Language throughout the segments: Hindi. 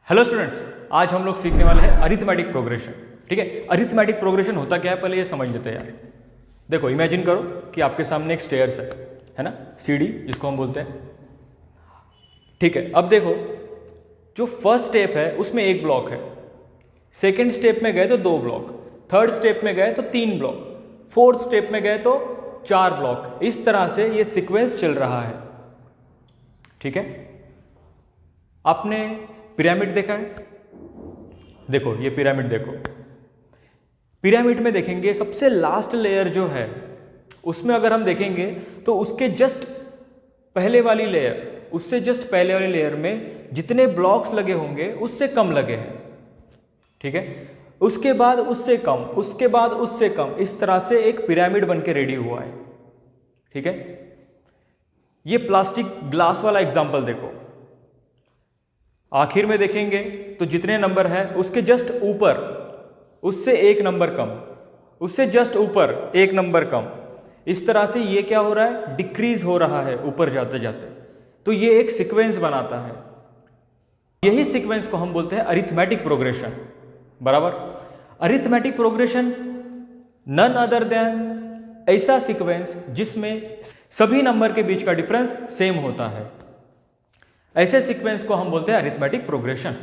हेलो स्टूडेंट्स, आज हम लोग सीखने वाले हैं अरिथमेटिक प्रोग्रेशन। ठीक है, अरिथमेटिक प्रोग्रेशन होता क्या है पहले ये समझ लेते हैं यार। देखो, इमेजिन करो कि आपके सामने एक स्टेयर्स है ना, सीढ़ी जिसको हम बोलते हैं। ठीक है, अब देखो जो फर्स्ट स्टेप है उसमें एक ब्लॉक है, सेकेंड स्टेप में गए तो 2 ब्लॉक, थर्ड स्टेप में गए तो 3 ब्लॉक, फोर्थ स्टेप में गए तो 4 ब्लॉक। इस तरह से ये सीक्वेंस चल रहा है। ठीक है, आपने पिरामिड देखा है? देखो ये पिरामिड देखो, पिरामिड में देखेंगे सबसे लास्ट लेयर जो है उसमें अगर हम देखेंगे तो उसके जस्ट पहले वाली लेयर, उससे जस्ट पहले वाली लेयर में जितने ब्लॉक्स लगे होंगे उससे कम लगे हैं। ठीक है, उसके बाद उससे कम, उसके बाद उससे कम, इस तरह से एक पिरामिड बन के रेडी हुआ है। ठीक है, ये प्लास्टिक ग्लास वाला एग्जांपल देखो, आखिर में देखेंगे तो जितने नंबर है उसके जस्ट ऊपर उससे 1 नंबर कम, उससे जस्ट ऊपर 1 नंबर कम, इस तरह से ये क्या हो रहा है, डिक्रीज हो रहा है ऊपर जाते जाते। तो ये एक सीक्वेंस बनाता है। यही सीक्वेंस को हम बोलते हैं अरिथमेटिक प्रोग्रेशन। बराबर, arithmetic progression none other than ऐसा सीक्वेंस जिसमें सभी नंबर के बीच का डिफरेंस सेम होता है। ऐसे सीक्वेंस को हम बोलते हैं अरिथमेटिक प्रोग्रेशन।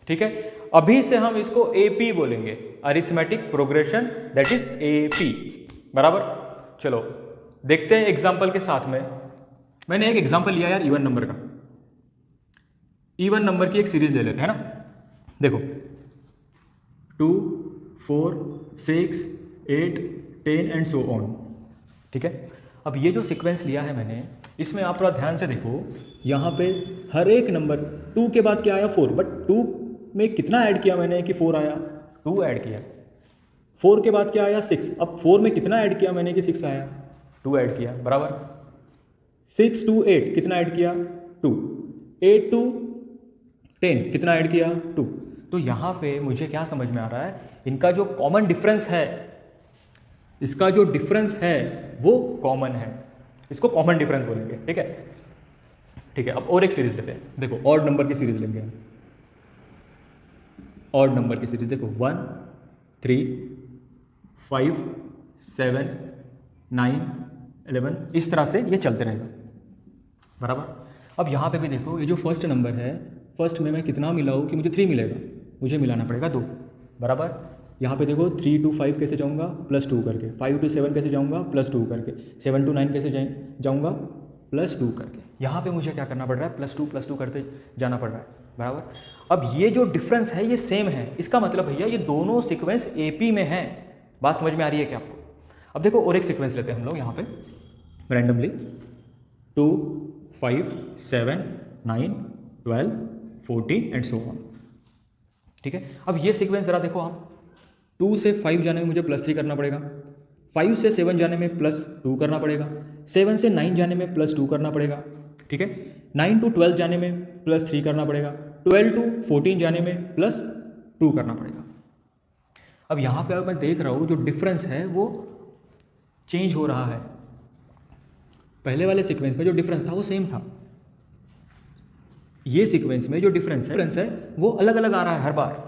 ठीक है, अभी से हम इसको एपी बोलेंगे, arithmetic progression, that is AP. बराबर, चलो देखते हैं एग्जांपल के साथ में। मैंने एक एग्जांपल लिया यार इवन नंबर का, इवन नंबर की एक सीरीज ले लेते हैं ना। देखो 2, 4, 6, 8, 10 एंड सो ऑन। ठीक है, अब ये जो सीक्वेंस लिया है मैंने, इसमें आप थोड़ा ध्यान से देखो, यहाँ पे हर एक नंबर 2 के बाद क्या आया 4, बट 2 में कितना ऐड किया मैंने कि 4 आया, 2 ऐड किया। 4 के बाद क्या आया 6, अब 4 में कितना ऐड किया मैंने कि 6 आया, 2 ऐड किया। बराबर, 6 to 8 कितना ऐड किया 2, 8 to 10 कितना ऐड किया 2। तो यहाँ पे मुझे क्या समझ में आ रहा है, इनका जो कॉमन डिफरेंस है, इसका जो डिफरेंस है वो कॉमन है, इसको कॉमन डिफरेंस बोलेंगे। ठीक है, ठीक है, अब और एक सीरीज लेते हैं। देखो ऑड नंबर की सीरीज लेंगे हम, ऑड नंबर की सीरीज देखो 1, 3, 5, 7, 9, 11, इस तरह से ये चलते रहेगा। बराबर, अब यहाँ पे भी देखो, ये जो फर्स्ट नंबर है, फर्स्ट में मैं कितना मिलाऊँ कि मुझे 3 मिलेगा, मुझे मिलाना पड़ेगा 2। बराबर, यहाँ पे देखो 3 to 5 कैसे जाऊँगा, +2 करके, 5 to 7 कैसे जाऊँगा, +2 करके, 7 to 9 कैसे जाऊँगा, +2 करके। यहाँ पे मुझे क्या करना पड़ रहा है, +2 करते जाना पड़ रहा है। बराबर, अब ये जो डिफरेंस है ये सेम है, इसका मतलब भैया ये दोनों सीक्वेंस एपी में हैं। बात समझ में आ रही है क्या आपको? अब देखो और एक सीक्वेंस लेते हैं हम लोग यहाँ पे रैंडमली, 2, 5, 7, 9, 12, 14 एंड सो ऑन। ठीक है, अब ये सीक्वेंस ज़रा देखो आप, 2 से 5 जाने में मुझे +3 करना पड़ेगा, 5 से 7 जाने में +2 करना पड़ेगा, 7 से 9 जाने में +2 करना पड़ेगा। ठीक है, 9 to 12 जाने में +3 करना पड़ेगा, 12 to 14 जाने में +2 करना पड़ेगा। अब यहाँ पे मैं देख रहा हूँ जो डिफरेंस है वो चेंज हो रहा है। पहले वाले सीक्वेंस में जो डिफरेंस था वो सेम था, ये सीक्वेंस में जो डिफरेंस है वो अलग अलग आ रहा है हर बार।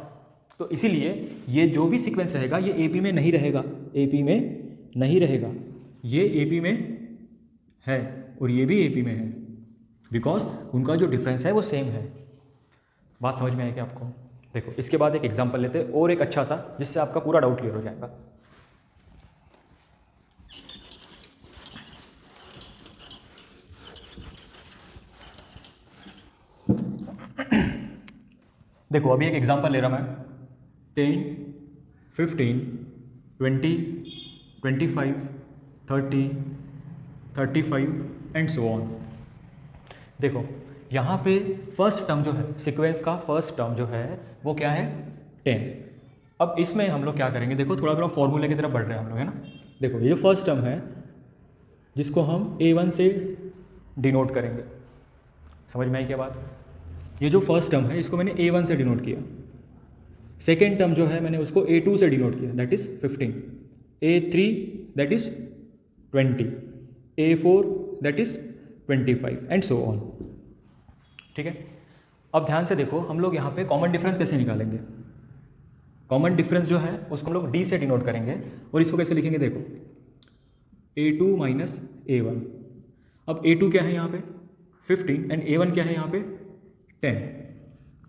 तो इसीलिए ये जो भी सीक्वेंस रहेगा ये एपी में नहीं रहेगा, एपी में नहीं रहेगा, ये एपी में है और ये भी एपी में है, बिकॉज उनका जो डिफरेंस है वो सेम है। बात समझ में आई क्या आपको? देखो इसके बाद एक एग्जांपल लेते हैं और एक अच्छा सा, जिससे आपका पूरा डाउट क्लियर हो जाएगा। देखो अभी एक एग्जांपल ले रहा मैं, 10, 15, 20, 25, 30, 35 एंड सो ऑन। देखो यहाँ पे फर्स्ट टर्म जो है, सीक्वेंस का फर्स्ट टर्म जो है वो क्या है, 10। अब इसमें हम लोग क्या करेंगे, देखो थोड़ा थोड़ा फॉर्मूले की तरफ बढ़ रहे हैं हम लोग, है ना। देखो ये जो फर्स्ट टर्म है जिसको हम A1 से डिनोट करेंगे, समझ में आई क्या बात? ये जो फर्स्ट टर्म है इसको मैंने A1 से डिनोट किया, सेकेंड टर्म जो है मैंने उसको A2 से डिनोट किया, that is 15, A3 that is 20, A4 that is 25 and so on. ठीक है, अब ध्यान से देखो, हम लोग यहाँ पे कॉमन डिफरेंस कैसे निकालेंगे। कॉमन डिफरेंस जो है उसको हम लोग डी से डिनोट करेंगे, और इसको कैसे लिखेंगे, देखो a2 माइनस a1। अब a2 क्या है यहाँ पे 15 एंड a1 क्या है यहाँ पे 10,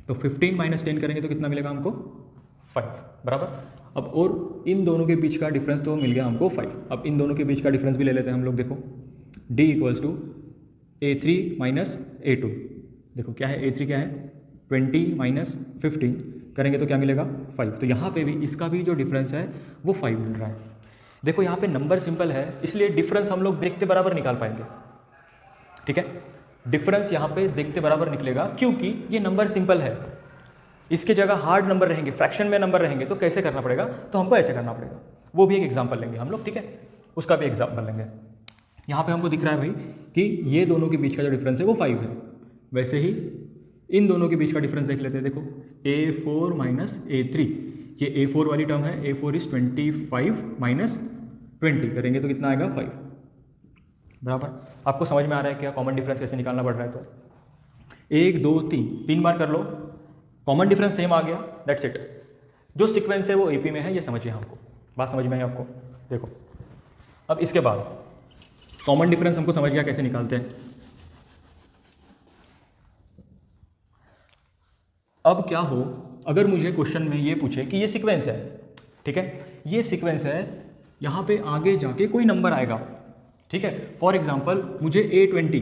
तो 15 माइनस 10 करेंगे तो कितना मिलेगा हमको 5, बराबर। अब और इन दोनों के बीच का डिफरेंस तो मिल गया हमको 5। अब इन दोनों के बीच का डिफरेंस भी ले लेते हैं हम लोग, देखो d equals to a3 minus a2। देखो क्या है a3 क्या है 20 माइनस 15 करेंगे तो क्या मिलेगा 5। तो यहाँ पे भी इसका भी जो डिफरेंस है वो 5 मिल रहा है। देखो यहाँ पे नंबर सिंपल है, इसलिए डिफरेंस हम लोग देखते बराबर निकाल पाएंगे, ठीक है। डिफरेंस यहाँ पे देखते बराबर निकलेगा क्योंकि ये नंबर सिंपल है। इसके जगह हार्ड नंबर रहेंगे, फ्रैक्शन में नंबर रहेंगे, तो कैसे करना पड़ेगा, तो हमको ऐसे करना पड़ेगा। वो भी एक एग्जाम्पल लेंगे हम लोग, ठीक है, उसका भी एग्जाम्पल लेंगे। यहाँ पे हमको दिख रहा है भाई कि ये दोनों के बीच का जो डिफरेंस है वो 5 है। वैसे ही इन दोनों के बीच का डिफरेंस देख लेते हैं। देखो a4 माइनस a3, ये a4 वाली टर्म है, a4 इज 25 माइनस 20 करेंगे तो कितना आएगा 5, बराबर। आपको समझ में आ रहा है क्या कॉमन डिफरेंस कैसे निकालना पड़ रहा है। तो 1 2 3 बार कर लो, कॉमन डिफरेंस सेम आ गया, दैट्स इट। जो सीक्वेंस है वो एपी में है, ये समझिए हमको, बात समझ में आई आपको। देखो अब इसके बाद कॉमन डिफरेंस हमको समझ गया कैसे निकालते हैं। अब क्या हो अगर मुझे क्वेश्चन में ये पूछे कि ये सीक्वेंस है, ठीक है, ये सीक्वेंस है, यहाँ पे आगे जाके कोई नंबर आएगा, ठीक है। फॉर एग्जांपल मुझे a20,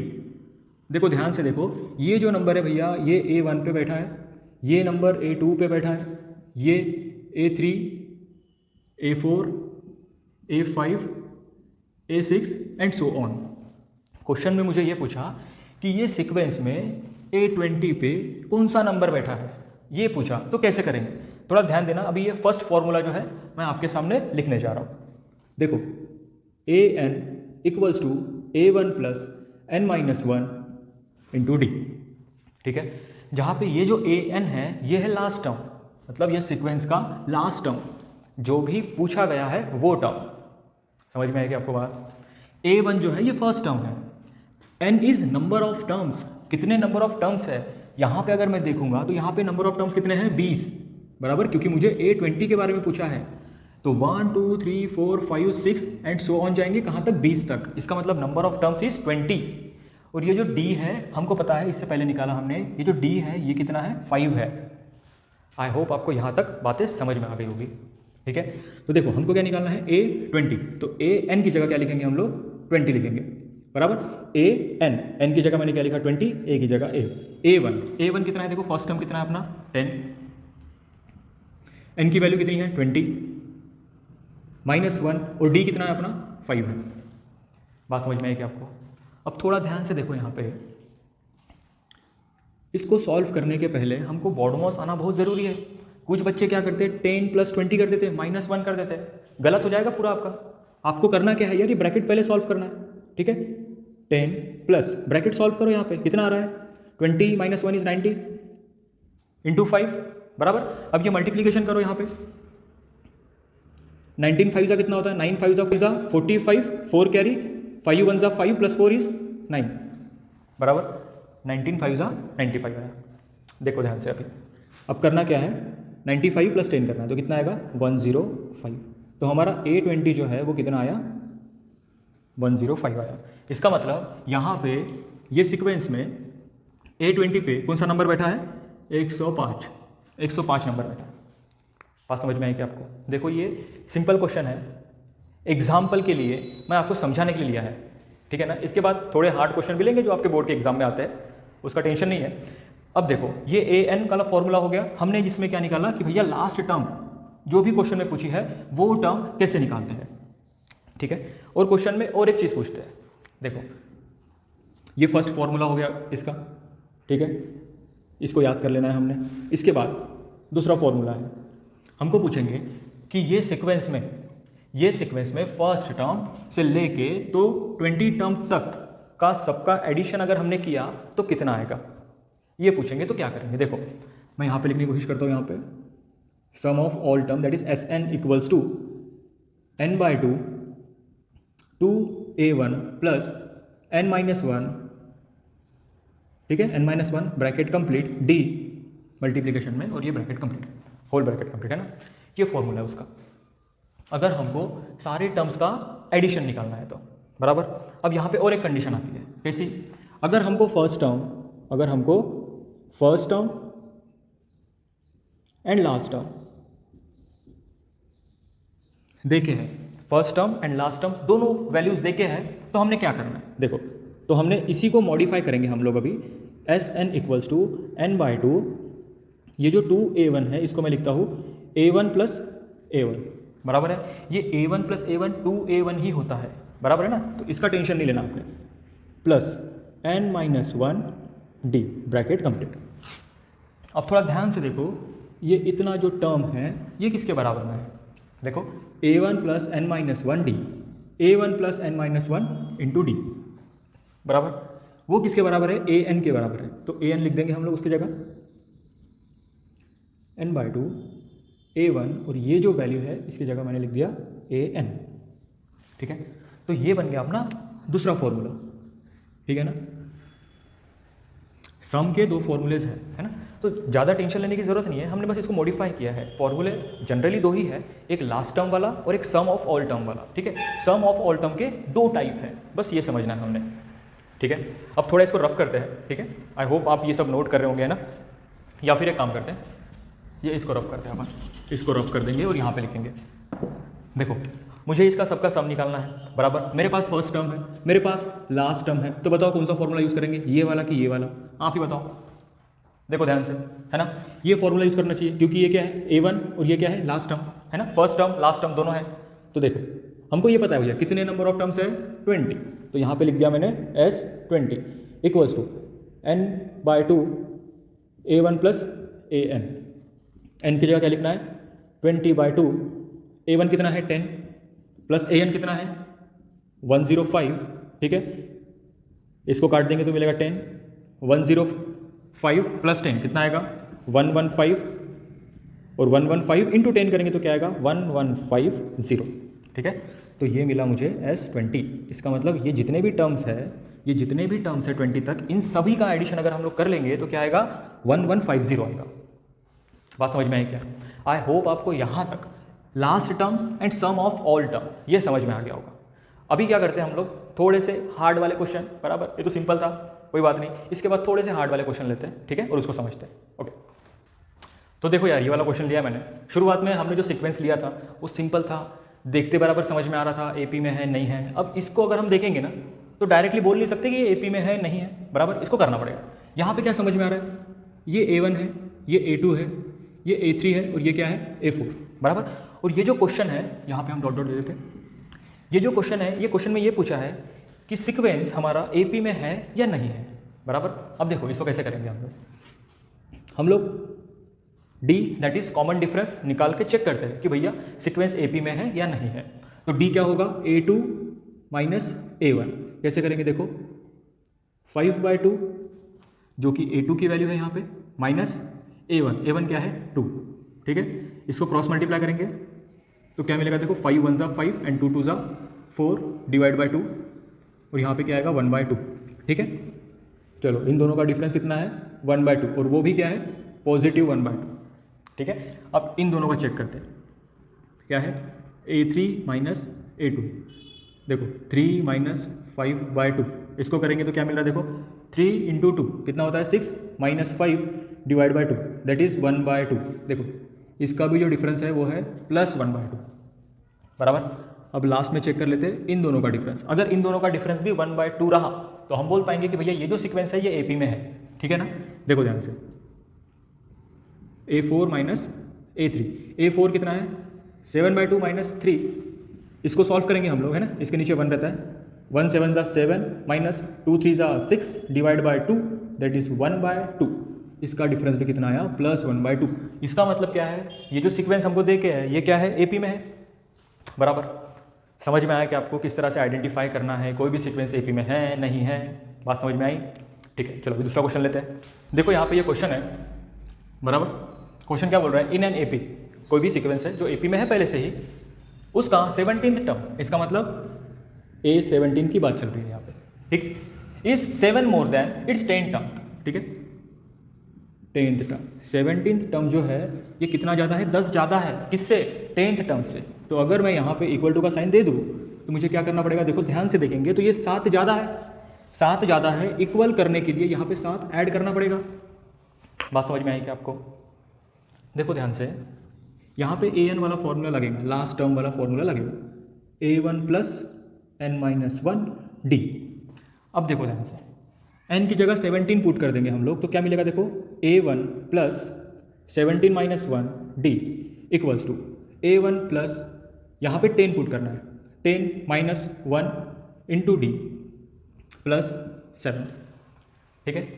देखो ध्यान से देखो, ये जो नंबर है भैया ये a1 पे बैठा है, ये नंबर a2 पे बैठा है, ये a3, a4, a5, a6 and so on. Question में मुझे ये पूछा कि ये सीक्वेंस में a20 पे कौन सा नंबर बैठा है, ये पूछा, तो कैसे करेंगे। थोड़ा ध्यान देना, अभी ये फर्स्ट फॉर्मूला जो है मैं आपके सामने लिखने जा रहा हूँ। देखो an equals to a1 plus n minus 1 into d, ठीक है। जहाँ पे ये जो an है ये है लास्ट टर्म, मतलब ये सीक्वेंस का लास्ट टर्म, जो भी पूछा गया है वो टर्म। समझ में आएगी आपको बात। a1 जो है ये फर्स्ट टर्म है, n is number of terms, कितने नंबर ऑफ टर्म्स है। यहाँ पे अगर मैं देखूंगा तो यहाँ पे नंबर ऑफ टर्म्स कितने हैं 20, बराबर, क्योंकि मुझे a20 के बारे में पूछा है। तो 1 2 3 4 5 6 एंड सो ऑन जाएंगे कहाँ तक 20 तक, इसका मतलब नंबर ऑफ टर्म्स इज 20। और ये जो d है हमको पता है, इससे पहले निकाला हमने, ये जो d है ये कितना है 5 है। आई होप आपको यहाँ तक बातें समझ में आ गई होगी, ठीक है। तो देखो हमको क्या निकालना है a20, तो an की जगह क्या लिखेंगे हम लोग 20 लिखेंगे, बराबर। n की जगह मैंने क्या लिखा 20, a की जगह a1 कितना है, देखो फर्स्ट टर्म कितना है अपना 10, n की वैल्यू कितनी है 20 माइनस 1, और d कितना है अपना 5 है। बात समझ में आई क्या आपको। अब थोड़ा ध्यान से देखो, यहाँ पे इसको सॉल्व करने के पहले हमको बॉडमॉस आना बहुत ज़रूरी है। कुछ बच्चे क्या करते हैं 10 प्लस 20 कर देते हैं, माइनस 1 कर देते हैं, गलत हो जाएगा पूरा आपका। आपको करना क्या है यार, ये ब्रैकेट पहले सॉल्व करना है, ठीक है। 10 प्लस ब्रैकेट सॉल्व करो, यहाँ पे कितना आ रहा है 20 माइनस 1 इज 90 इंटू 5, बराबर। अब ये मल्टीप्लीकेशन करो, यहाँ पे 19 5 जा कितना होता है 9 5 जा 45, 4 कैरी, 5 1 जा 5 प्लस 4 इज 9, बराबर। 19 5 जा 95 आया। देखो ध्यान से, अभी अब करना क्या है 95 प्लस 10 करना है, तो कितना आएगा 105। तो हमारा a20 जो है वो कितना आया 105 आया। इसका मतलब यहाँ पे ये सीक्वेंस में a20 पे कौन सा नंबर बैठा है 105 नंबर बैठा है। बात समझ में आई क्या आपको। देखो ये सिंपल क्वेश्चन है, एग्जाम्पल के लिए मैं आपको समझाने के लिए लिया है, ठीक है ना। इसके बाद थोड़े हार्ड क्वेश्चन भी लेंगे जो आपके बोर्ड के एग्जाम में आते हैं, उसका टेंशन नहीं है। अब देखो ये an का फॉर्मूला हो गया, हमने जिसमें क्या निकाला कि भैया लास्ट टर्म जो भी क्वेश्चन में पूछी है वो टर्म कैसे निकालते हैं, ठीक है। और क्वेश्चन में और एक चीज़ पूछते हैं, देखो ये फर्स्ट फॉर्मूला हो गया इसका, ठीक है, इसको याद कर लेना है हमने। इसके बाद दूसरा फॉर्मूला है, हमको पूछेंगे कि ये सीक्वेंस में फर्स्ट टर्म से लेके तो 20 टर्म तक का सबका एडिशन अगर हमने किया तो कितना आएगा, ये पूछेंगे। तो क्या करेंगे, देखो मैं यहाँ पे लिखने की कोशिश करता हूँ, यहाँ पे sum of all term that is Sn equals to n/2 2a1 plus n-1 ठीक है, n-1 bracket complete D multiplication में और ये bracket complete whole bracket complete है ना, ये फॉर्मूला है उसका, अगर हमको सारे टर्म्स का एडिशन निकालना है तो बराबर। अब यहाँ पे और एक कंडीशन आती है, कैसी, अगर हमको first term and last term देखे हैं, first term and last term दोनों वैल्यूज देखे हैं, तो हमने क्या करना है देखो, तो हमने इसी को मॉडिफाई करेंगे हम लोग अभी, S N equals to n/2, ये जो 2a1 है इसको मैं लिखता हूँ a1 प्लस a1 बराबर है, ये a1 प्लस a1 2a1 ही होता है बराबर है ना, तो इसका टेंशन नहीं लेना आपने, plus n-1 d bracket complete. अब थोड़ा ध्यान से देखो, ये इतना जो टर्म है ये किसके बराबर में है, देखो a1 plus n-1 d, a1 plus n-1 into D बराबर, वो किसके बराबर है, an के बराबर है, तो an लिख देंगे हम लोग उसकी जगह n/2 a1, और ये जो वैल्यू है इसकी जगह मैंने लिख दिया an, ठीक है। तो ये बन गया अपना दूसरा फॉर्मूला, ठीक है ना। सम के दो फॉर्मूलेज हैं, है ना, तो ज़्यादा टेंशन लेने की ज़रूरत नहीं है, हमने बस इसको मॉडिफाई किया है। फॉर्मूले जनरली दो ही है, एक लास्ट टर्म वाला और एक सम ऑफ ऑल टर्म वाला, ठीक है। सम ऑफ ऑल टर्म के दो टाइप है, बस ये समझना है हमने, ठीक है। अब थोड़ा इसको रफ करते हैं, ठीक है, आई होप आप ये सब नोट कर रहे होंगे, है ना, या फिर एक काम करते हैं, ये इसको रफ करते हैं अपन, इसको रफ कर देंगे और यहाँ पे लिखेंगे, देखो मुझे इसका सबका सम निकालना है बराबर, मेरे पास फर्स्ट टर्म है, मेरे पास लास्ट टर्म है, तो बताओ कौन सा फॉर्मूला यूज़ करेंगे, ये वाला कि ये वाला, आप ही बताओ, देखो ध्यान से, है ना, ये फॉर्मूला यूज़ करना चाहिए क्योंकि ये क्या है a1 और ये क्या है लास्ट टर्म, है ना, फर्स्ट टर्म लास्ट टर्म दोनों है। तो देखो हमको ये पता है भैया कितने नंबर ऑफ टर्म्स है 20, तो यहाँ पे लिख दिया मैंने s20 equals to n/2 a1 plus an, n की जगह क्या लिखना है 20/2, a1 कितना है 10 प्लस an कितना है 105, ठीक है, इसको काट देंगे तो मिलेगा 10, 105 प्लस 10 कितना आएगा 115, और 115 इंटू 10 करेंगे तो क्या आएगा 1150, ठीक है। तो ये मिला मुझे s20, इसका मतलब ये जितने भी टर्म्स है, ये जितने भी टर्म्स है 20 तक, इन सभी का एडिशन अगर हम लोग कर लेंगे तो क्या आएगा 1150 आएगा। बात समझ में आई क्या? आई होप आपको यहाँ तक last term and sum of all term ये समझ में आ गया होगा। अभी क्या करते हैं हम लोग, थोड़े से हार्ड वाले क्वेश्चन, बराबर, ये तो सिंपल था कोई बात नहीं, इसके बाद थोड़े से हार्ड वाले क्वेश्चन लेते हैं, ठीक है, और उसको समझते हैं। ओके, तो देखो यार, ये वाला क्वेश्चन लिया मैंने, शुरुआत में हमने जो सीक्वेंस लिया था वो सिंपल था, देखते बराबर समझ में आ रहा था एपी में है नहीं है। अब इसको अगर हम देखेंगे ना तो डायरेक्टली बोल नहीं सकते कि ये एपी में है नहीं है, बराबर, इसको करना पड़ेगा। यहाँ पे क्या समझ में आ रहा है, ये A1 है, ये A2 है, ये A3 है और ये क्या है A4, बराबर। और ये जो क्वेश्चन है, यहाँ पे हम डॉट डॉट दे देते हैं, ये जो क्वेश्चन है, ये क्वेश्चन में ये पूछा है कि सीक्वेंस हमारा एपी में है या नहीं है, बराबर। अब देखो इसको कैसे करेंगे हम लोग D that is common difference निकाल के चेक करते हैं कि भैया सीक्वेंस एपी में है या नहीं है। तो डी क्या होगा A2 माइनस A1, कैसे करेंगे देखो 5/2 जो कि A2 की वैल्यू है यहाँ पे, माइनस A1 क्या है 2, ठीक है, इसको क्रॉस मल्टीप्लाई करेंगे तो क्या मिलेगा देखो 5 1 ज़ा 5 एंड 2 2 ज़ा 4 डिवाइड बाई 2, और यहाँ पे क्या आएगा 1/2, ठीक है। चलो इन दोनों का डिफरेंस कितना है 1/2, और वो भी क्या है पॉजिटिव 1/2, ठीक है। अब इन दोनों का चेक करते हैं, क्या है A3 माइनस A2, देखो 3 माइनस 5/2, इसको करेंगे तो क्या मिल रहा है देखो 3 इंटू 2 कितना होता है 6 minus 5 divide by 2 that is 1/2, देखो इसका भी जो डिफरेंस है वो है प्लस 1/2, बराबर। अब लास्ट में चेक कर लेते हैं इन दोनों का डिफरेंस, अगर इन दोनों का डिफरेंस भी 1/2 रहा तो हम बोल पाएंगे कि भैया ये जो सीक्वेंस है ये एपी में है, ठीक है ना। देखो ध्यान से A4 माइनस A3, A4 कितना है 7/2 माइनस 3, इसको सॉल्व करेंगे हम लोग, है ना, इसके नीचे 1 रहता है, 1 7 ज़ा 7 माइनस 2 3 ज़ा 6 डिवाइड बाई 2 दैट इज़ 1/2, इसका डिफरेंस भी कितना आया प्लस 1/2। इसका मतलब क्या है, ये जो सीक्वेंस हमको दे के है ये क्या है एपी में है, बराबर। समझ में आया कि आपको किस तरह से आइडेंटिफाई करना है कोई भी सीक्वेंस एपी में है नहीं है, बात समझ में आई, ठीक है। चलो अभी दूसरा क्वेश्चन लेते हैं। देखो यहाँ पे ये क्वेश्चन है, बराबर, क्वेश्चन क्या बोल रहा है, इन एन एपी, कोई भी सीक्वेंस है जो एपी में है पहले से ही, उसका 17th टर्म, इसका मतलब A17 की बात चल रही है यहाँ पे, ठीक, is 7 more than it's 10 term, ठीक है, 10th टर्म। 17th टर्म जो है ये कितना ज़्यादा है, 10 ज़्यादा है, किससे, 10th टर्म से। तो अगर मैं यहाँ पे इक्वल टू का साइन दे दूँ तो मुझे क्या करना पड़ेगा, देखो ध्यान से देखेंगे तो ये 7 ज़्यादा है, 7 ज़्यादा है, इक्वल करने के लिए यहाँ पे 7 ऐड करना पड़ेगा। बात समझ में आई क्या आपको? देखो ध्यान से, यहाँ पे an वाला फॉर्मूला लगेगा, लास्ट टर्म वाला फॉर्मूला लगेगा, a1 प्लस n-1d। अब देखो ध्यान से, n की जगह 17 पुट कर देंगे हम लोग, तो क्या मिलेगा देखो, a1 plus 17 minus 1d equals to a1 plus, यहाँ पे 10 पुट करना है, 10 माइनस 1 इंटू डी प्लस 7, ठीक है।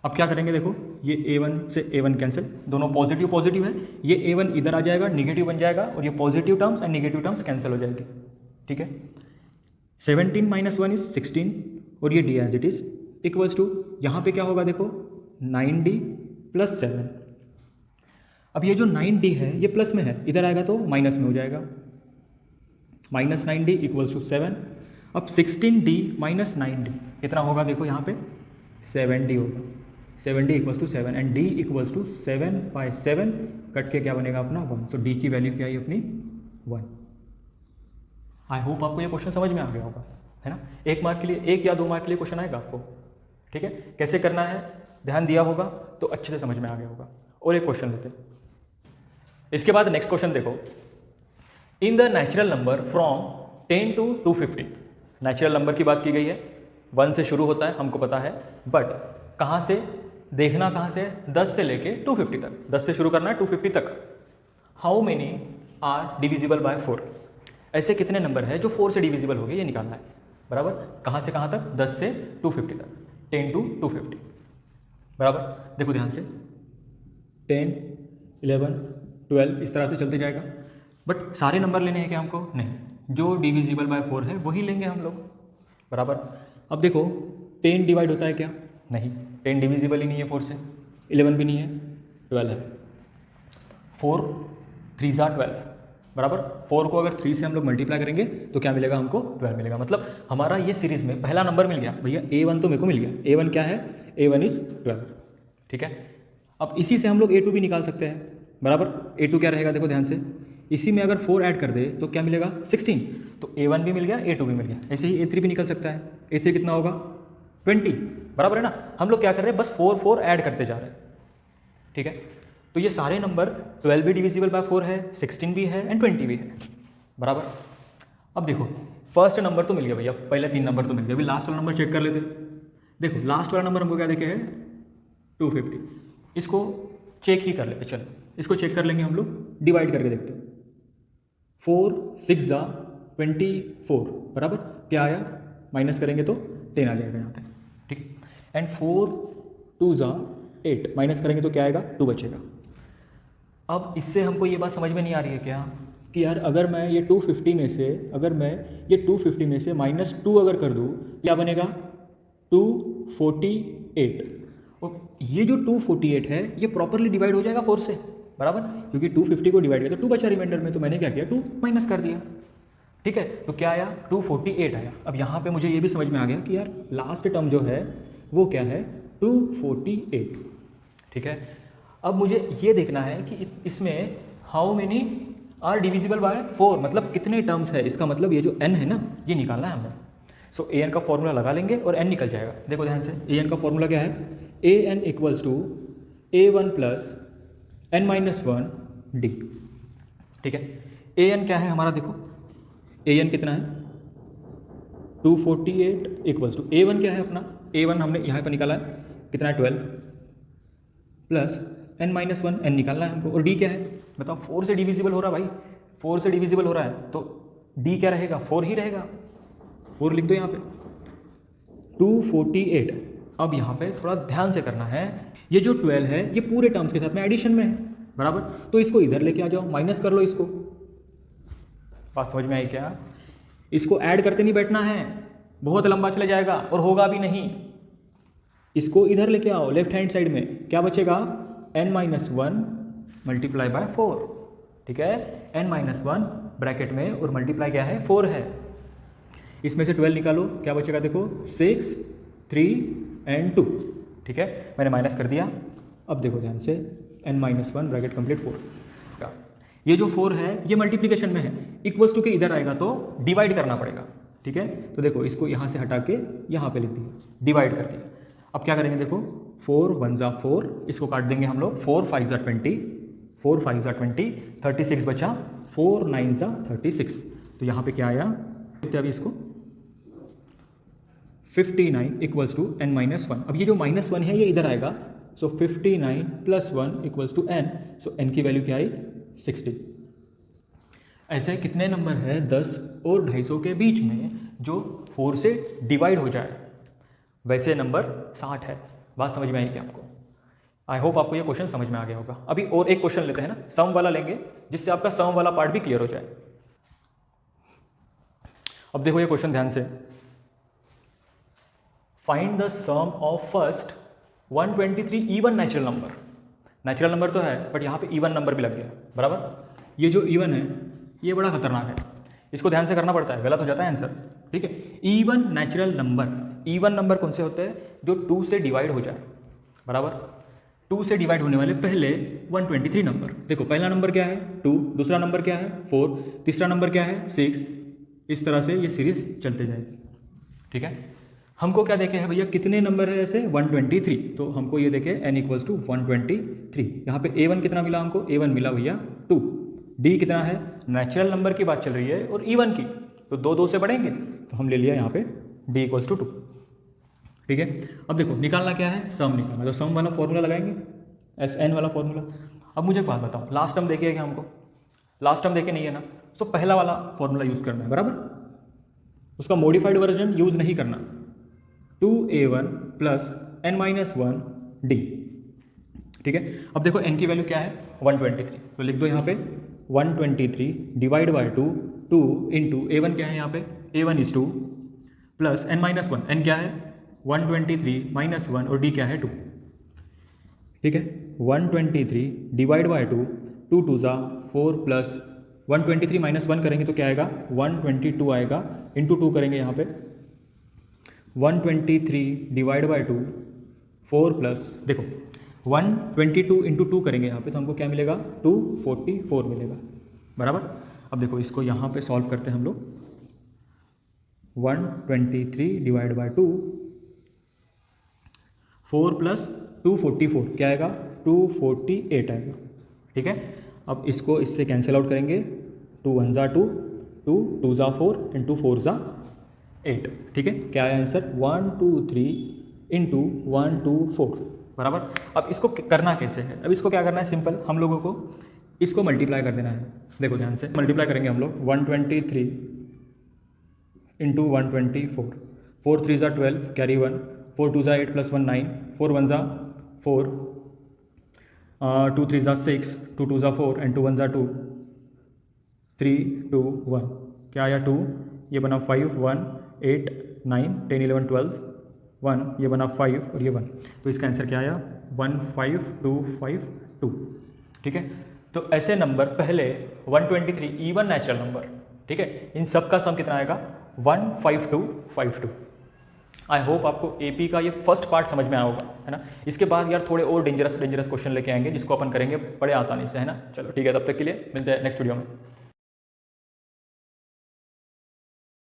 अब क्या करेंगे देखो, ये a1 से a1 कैंसिल, दोनों पॉजिटिव पॉजिटिव है, ये a1 इधर आ जाएगा, निगेटिव बन जाएगा, और ये positive terms and negative terms cancel हो जाएंगे, ठीक है। 17 माइनस 1 इज 16 और ये d as it is equals to, यहाँ पे क्या होगा देखो, 9d प्लस 7। अब ये जो 9d है ये प्लस में है, इधर आएगा तो माइनस में हो जाएगा, माइनस 9d इक्वल्स टू 7। अब 16d माइनस 9d कितना होगा देखो, यहाँ पे 7d होगा, 7d equals to 7 and d equals to 7/7 cut के क्या बनेगा अपना 1। सो d की वैल्यू क्या है अपनी 1। आई होप आपको ये क्वेश्चन समझ में आ गया होगा, है ना। 1 मार्क के लिए, 1 या 2 मार्क के लिए क्वेश्चन आएगा आपको, ठीक है। कैसे करना है ध्यान दिया होगा तो अच्छे से समझ में आ गया होगा। और एक क्वेश्चन लेते हैं, इसके बाद नेक्स्ट क्वेश्चन देखो, in the natural number from 10 to 250। Natural number की बात की गई है, 1 से शुरू होता है हमको पता है, बट कहाँ से देखना, कहाँ से, 10 से लेके 250 तक, 10 से शुरू करना है 250 तक। How many are divisible by 4, ऐसे कितने नंबर है जो 4 से डिविजिबल हो गए, ये निकालना है, बराबर। कहाँ से कहाँ तक, 10 से 250 तक, 10 to 250, बराबर। देखो ध्यान से, 10, 11, 12 इस तरह से चलते जाएगा, बट सारे नंबर लेने हैं क्या हमको, नहीं, जो डिविजिबल बाय 4 है वही लेंगे हम लोग, बराबर। अब देखो 10 डिवाइड होता है क्या, नहीं, 10 डिविजिबल ही नहीं है 4 से, 11 भी नहीं है, 12 है, 4 3 are 12, बराबर। 4 को अगर 3 से हम लोग मल्टीप्लाई करेंगे तो क्या मिलेगा हमको, 12 मिलेगा। मतलब हमारा ये सीरीज में पहला नंबर मिल गया भैया, a1 तो मेरे को मिल गया, a1 क्या है, a1 इज 12, ठीक है। अब इसी से हम लोग a2 भी निकाल सकते हैं, बराबर। a2 क्या रहेगा देखो ध्यान से, इसी में अगर 4 ऐड कर दे तो क्या मिलेगा 16, तो a1 भी मिल गया, a2 भी मिल गया। ऐसे ही a3 भी निकल सकता है, a3 कितना होगा 20, बराबर है ना। हम लोग क्या कर रहे हैं, बस 4 ऐड करते जा रहे हैं, ठीक है। तो ये सारे नंबर 12 भी डिविजिबल बाय 4 है, 16 भी है एंड 20 भी है, बराबर। अब देखो फर्स्ट नंबर तो मिल गया भैया, पहले 3 नंबर तो मिल गया, अभी लास्ट वाला नंबर चेक कर लेते। देखो लास्ट वाला नंबर हमको क्या देखे है 250, इसको चेक ही कर लेते, चलो इसको चेक कर लेंगे हम लोग, डिवाइड करके देखते हैं। 4 6 24, बराबर। क्या आया, माइनस करेंगे तो 10 आ जाएगा यहाँ पे, ठीक। एंड 4 2 8, माइनस करेंगे तो क्या आएगा, 2 बचेगा। अब इससे हमको ये बात समझ में नहीं आ रही है क्या, कि यार अगर मैं ये 250 में से, अगर मैं ये 250 में से -2 अगर कर दूँ क्या बनेगा 248, और ये जो 248 है ये प्रॉपरली डिवाइड हो जाएगा 4 से, बराबर। क्योंकि 250 को डिवाइड किया तो 2 बचा रिमाइंडर में, तो मैंने क्या किया 2 माइनस कर दिया, ठीक है। तो क्या आया 248 आया। अब यहाँ पे मुझे ये भी समझ में आ गया कि यार लास्ट टर्म जो है वो क्या है 248, ठीक है। अब मुझे ये देखना है कि इसमें how many are divisible by 4, मतलब कितने टर्म्स है, इसका मतलब ये जो n है ना ये निकालना है हमें। सो an का फॉर्मूला लगा लेंगे और n निकल जाएगा। देखो ध्यान से, an का फॉर्मूला क्या है, an equals to a1 plus n-1 d, ठीक है। an क्या है हमारा, देखो an कितना है 248 इक्वल्स टू a1 क्या है अपना, a1 हमने यहाँ पर निकाला है कितना है 12 प्लस n-1 n निकालना है हमको, और d क्या है बताओ, 4 से डिविजिबल हो रहा है भाई, 4 से डिविजिबल हो रहा है तो d क्या रहेगा 4 ही रहेगा, 4 लिख दो यहाँ पे 248। अब यहाँ पे थोड़ा ध्यान से करना है, ये जो 12 है ये पूरे टर्म्स के साथ में एडिशन में है, बराबर। तो इसको इधर लेके आ जाओ, माइनस कर लो इसको, बात समझ में आई क्या। इसको ऐड करते नहीं बैठना है, बहुत लंबा चले जाएगा और होगा भी नहीं। इसको इधर लेके आओ, लेफ्ट हैंड साइड में क्या बचेगा n-1 मल्टीप्लाई बाय 4, ठीक है। n-1 ब्रैकेट में और मल्टीप्लाई क्या है 4 है, इसमें से 12 निकालो क्या बचेगा देखो 6 3 एंड 2, ठीक है, मैंने माइनस कर दिया। अब देखो ध्यान से, n-1 ब्रैकेट कंप्लीट 4। ये जो 4 है ये मल्टीप्लिकेशन में है, इक्वल्स टू के इधर आएगा तो डिवाइड करना पड़ेगा, ठीक है। तो देखो इसको यहाँ से हटा के यहाँ पे लिख दिया, डिवाइड कर दिया। अब क्या करेंगे, देखो 4 1 जा 4, इसको काट देंगे हम लोग, 4 5 जा 20, 4 5 जा 20, 36 बचा, 4 9 जा 36। तो यहाँ पे क्या आया, अभी इसको 59 इक्वल्स टू n-1। अब ये जो -1 है ये इधर आएगा, so 59 + 1 equals to n। So n की वैल्यू क्या आई, 60। ऐसे कितने नंबर है 10 और 250 के बीच में जो 4 से डिवाइड हो जाए, वैसे नंबर 60 है। बात समझ में आएगी आपको। आई होप आपको ये क्वेश्चन समझ में आ गया होगा। अभी और एक क्वेश्चन लेते हैं ना, सम वाला लेंगे, जिससे आपका सम वाला पार्ट भी क्लियर हो जाए। अब देखो ये क्वेश्चन ध्यान से, find the sum of first 123 even natural number. Natural number तो है बट यहाँ पे इवन नंबर भी लग गया, बराबर। ये जो इवन है ये बड़ा खतरनाक है, इसको ध्यान से करना पड़ता है, गलत हो जाता है आंसर, ठीक है। Even natural number, even number कौन से होते हैं, जो 2 से डिवाइड हो जाए, बराबर। 2 से डिवाइड होने वाले पहले 123 नंबर। देखो पहला नंबर क्या है 2, दूसरा नंबर क्या है 4, तीसरा नंबर क्या है 6, इस तरह से ये सीरीज चलते जाएगी, ठीक है। हमको क्या देखे हैं भैया, कितने नंबर है ऐसे 123, तो हमको ये देखे n इक्वल्स टू 123। यहाँ पे a1 कितना मिला हमको, a1 मिला भैया 2। d कितना है, नेचुरल नंबर की बात चल रही है और इवन की, तो 2 2 से बढ़ेंगे, तो हम ले लिया यहाँ पे d इक्वल्स टू 2, ठीक है। अब देखो निकालना क्या है, सम निकालना, तो सम वाला फॉर्मूला लगाएंगे, Sn वाला फॉर्मूला। अब मुझे एक बात बताओ, लास्ट टर्म देखे क्या हमको, लास्ट टर्म देखे नहीं है ना, तो पहला वाला फॉर्मूला यूज़ करना है, बराबर। उसका मॉडिफाइड वर्जन यूज़ नहीं करना, 2a1 + n-1 d, ठीक है। अब देखो n की वैल्यू क्या है 123, तो लिख दो यहाँ पे 123 डिवाइड बाय 2, 2 इंटू a1 क्या है यहाँ पे, a1 is 2 plus n-1, n क्या है 123 - 1 और d क्या है 2, ठीक है। 123 डिवाइड बाय 2, 2 2 जा 4 प्लस 123 - 1 करेंगे तो क्या आएगा 122 आएगा, इंटू 2 करेंगे यहाँ पे 123 डिवाइड बाय 2, 4 प्लस, देखो 122 इंटू 2 करेंगे यहाँ पे तो हमको क्या मिलेगा 244 मिलेगा, बराबर। अब देखो इसको यहाँ पे सॉल्व करते हैं हम लोग, 123 डिवाइड बाय 2, 4 प्लस 244 क्या आएगा 248 आएगा, ठीक है। अब इसको इससे कैंसिल आउट करेंगे, 2 1 जा 2, 2 2 जा 4 इंटू 4 जा 8, ठीक है। क्या आया आंसर 123 इंटू 124, बराबर। अब इसको करना कैसे है, अब इसको क्या करना है, सिंपल, हम लोगों को इसको मल्टीप्लाई कर देना है। देखो ध्यान से मल्टीप्लाई करेंगे हम लोग, 123 इंटू 124, 4 3 जा 12 कैरी 1, 4 2 जा 8 + 1 9, 4 1 जा 4, 2 3 जा 6, 2 2 जा 4 एंड 2 1 जा 2, 3 2 1 क्या आया 2, ये बना 5 1 8 9 10 11 12 1, ये बना 5 और ये 1, तो इसका आंसर क्या आया 15252, ठीक है। तो ऐसे नंबर पहले 123 इवन नेचुरल नंबर, ठीक है, इन सब का सम कितना आएगा 15252। आई होप आपको एपी का ये फर्स्ट पार्ट समझ में आया होगा, है ना। इसके बाद यार थोड़े और डेंजरस क्वेश्चन लेके आएंगे जिसको अपन करेंगे बड़े आसानी से, है ना। चलो ठीक है, तब तक के लिए मिलते हैं नेक्स्ट वीडियो में।